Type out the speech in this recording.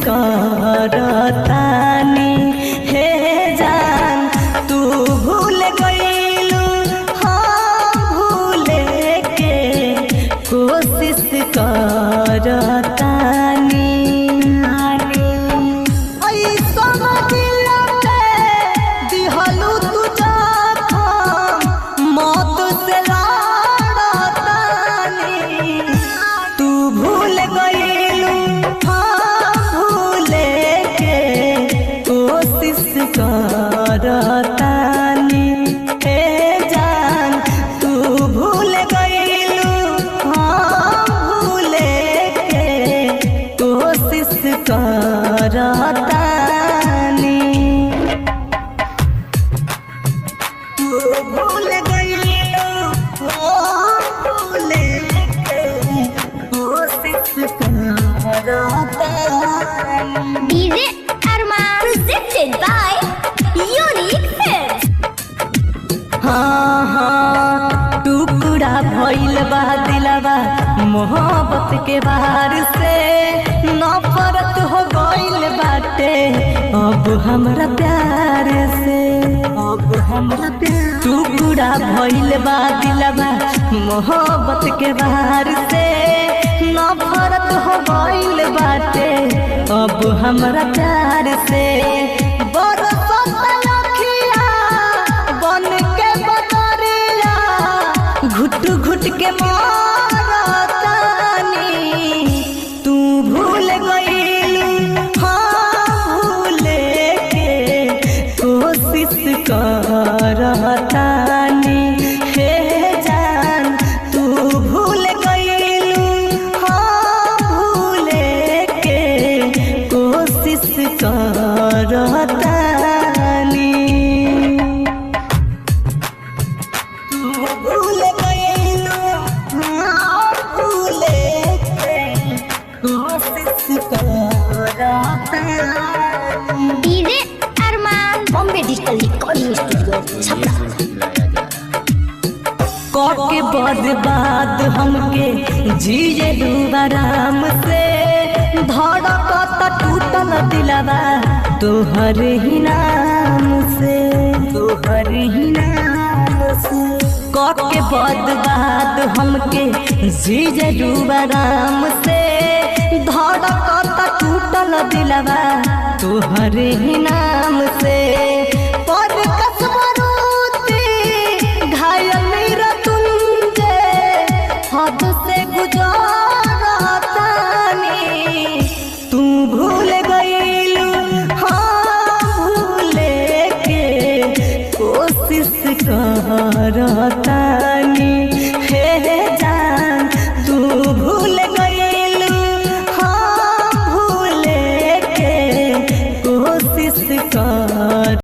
करतानी हे जान तू भूल गईलू हाँ भूले के कोशिश करतानी करतानी हे जान तू भूल गईलू हाँ भूले के कोशिश करतानी तू भूल गईलू हाँ भूले के कोशिश करतानी। DJ Arman presented by Unique Films। हाँ हाँ टुकड़ा भइल बा दिलवा मोहब्बत के बाहर से नफरत हो गइल बाटे अब हमरा प्यार से अब हमरा प्यार टुकड़ा भइल बा दिलवा मोहब्बत के बाहर से नफरत हो गइल बाटे अब हमरा प्यार से घुट घुट के मारतानी तू भूल गईलू हाँ भूले के कोशिश करतानी हे जान तू भूल गईलू हाँ भूले के कोशिश करतानी भूल गईलू हाँ भूले के कोशिश करतानी। DJ Arman Bombay Digital Recording Studio Chhapra. के बर्बाद हमके जिए आराम से धड़कता टूटल दिलवा तोहर ही नाम से तोहर ही नाम से के बर्बाद हमके जिए आराम से धड़कता टूटल दिलवा तोहर ही नाम से पर कसमरूती घायल मेरा तुंजे हद से गुजारतानी तू भूल गईलू हाँ भूले के कोशिश करता